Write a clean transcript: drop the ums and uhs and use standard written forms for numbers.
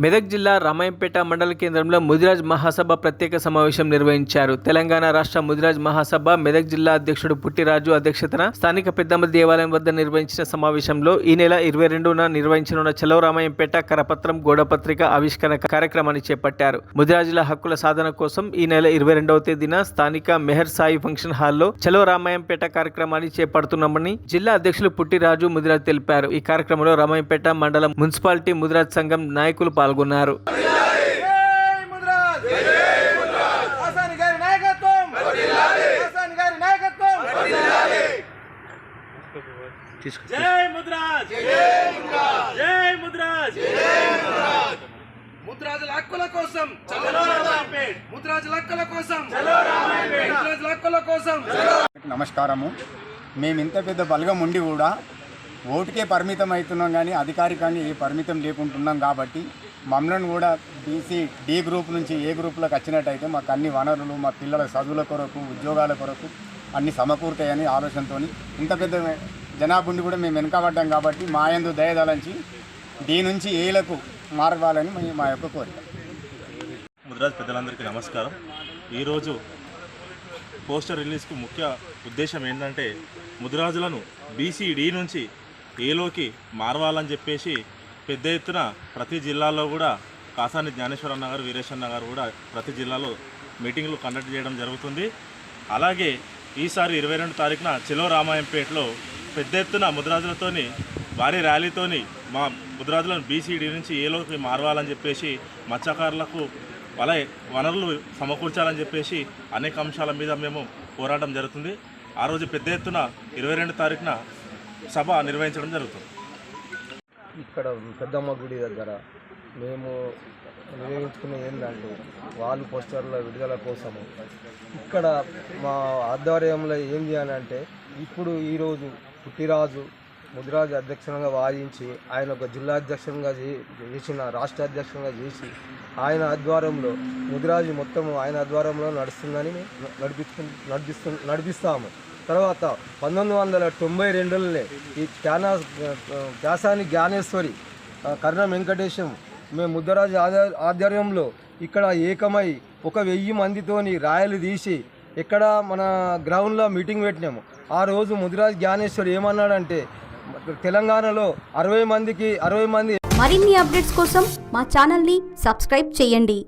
మెదక్ జిల్లా రామాయంపేట మండల కేంద్రంలో ముదిరాజ్ మహాసభ ప్రత్యేక సమావేశం నిర్వహించారు. తెలంగాణ రాష్ట్ర ముదిరాజ్ మహాసభ మెదక్ జిల్లా అధ్యక్షుడు పుట్టిరాజు అధ్యక్షతన స్థానిక పెద్దమ్మ దేవాలయం వద్ద నిర్వహించిన సమావేశంలో ఈ నెల 22న నిర్వహించనున్న చలో రామాయంపేట కరపత్రం గోడపత్రిక ఆవిష్కరణ కార్యక్రమాన్ని చేపట్టారు. ముదిరాజుల హక్కుల సాధన కోసం ఈ నెల 22వ తేదీన స్థానిక మెహర్ సాయి ఫంక్షన్ హాల్లో చలో రామాయంపేట కార్యక్రమాన్ని చేపడుతున్నామని జిల్లా అధ్యక్షులు పుట్టిరాజు ముదిరాజ్ తెలిపారు. ఈ కార్యక్రమంలో రామాయంపేట మండలం మున్సిపాలిటీ ముదిరాజ్ సంఘం నాయకులు పాల్గొన్నారు. ముద్రాజుల హక్కుల కోసం ముద్రాజుల హక్కుల కోసం హక్కుల కోసం. నమస్కారము. మేము ఇంత పెద్ద బలగం ఉండి కూడా ఓటుకే పరిమితం అవుతున్నాం, కానీ అధికారికంగా ఏ పరిమితం లేకుంటున్నాం. కాబట్టి మమ్మల్ని కూడా బీసీ డి గ్రూప్ నుంచి ఏ గ్రూప్లోకి వచ్చినట్టయితే మాకు అన్ని వనరులు, మా పిల్లల చదువుల కొరకు, ఉద్యోగాల కొరకు అన్ని సమకూరుతాయని ఆలోచనతో ఇంత పెద్ద జనాభుండి కూడా మేము వెనుకబడ్డాం. కాబట్టి మా యందు దయదలంచి డి నుంచి ఏలకు మారవాలని మా యొక్క కోరిక. ముదిరాజ్ పెద్దలందరికీ నమస్కారం. ఈరోజు పోస్టర్ రిలీజ్కు ముఖ్య ఉద్దేశం ఏంటంటే ముదిరాజులను బీసీడీ నుంచి ఏలోకి మారవాలని చెప్పేసి పెద్ద ఎత్తున ప్రతి జిల్లాలో కూడా కాసాని జ్ఞానేశ్వరన్న గారు, వీరేశన్న గారు కూడా ప్రతి జిల్లాలో మీటింగ్లు కండక్ట్ చేయడం జరుగుతుంది. అలాగే ఈసారి 22 తారీఖున చెలో రామాయంపేటలో పెద్ద ఎత్తున ముదిరాజులతోని భారీ ర్యాలీతోని మా ముదిరాజులను బీసీడీ నుంచి ఏలోకి మారవాలని చెప్పేసి మత్స్యకారులకు వనరులు సమకూర్చాలని చెప్పేసి అనేక అంశాల మీద మేము పోరాటం జరుగుతుంది. ఆ రోజు పెద్ద ఎత్తున 22 తారీఖున సభ నిర్వహించడం జరుగుతుంది. ఇక్కడ పెద్దమ్మ గుడి దగ్గర మేము నిర్వహించుకునేది ఏంటంటే వాళ్ళు పోస్టర్ల విడుదల కోసము ఇక్కడ మా ఆధ్వర్యంలో ఏం చేయాలంటే ఇప్పుడు ఈరోజు పుట్టిరాజు ముదిరాజు అధ్యక్షునిగా వాదించి ఆయన ఒక జిల్లా అధ్యక్షునిగా చేసిన, రాష్ట్ర అధ్యక్షునిగా చేసి ఆయన ఆధ్వర్యంలో ముదిరాజు మొత్తం ఆయన ఆధ్వర్యంలో నడుస్తుందని నడిపిస్తాము. తర్వాత 1992లోనే ఈ కాసాని జ్ఞానేశ్వరి, కర్ణం వెంకటేశం మేము ముద్దరాజు ఆధ్వర్యంలో ఇక్కడ ఏకమై 1000 మందితోని రాయలు తీసి ఇక్కడ మన గ్రౌండ్లో మీటింగ్ పెట్టినాము. ఆ రోజు ముదిరాజు జ్ఞానేశ్వరి ఏమన్నాడంటే తెలంగాణలో 60 మంది. మరిన్ని అప్డేట్స్ కోసం మా ఛానల్ని సబ్స్క్రైబ్ చేయండి.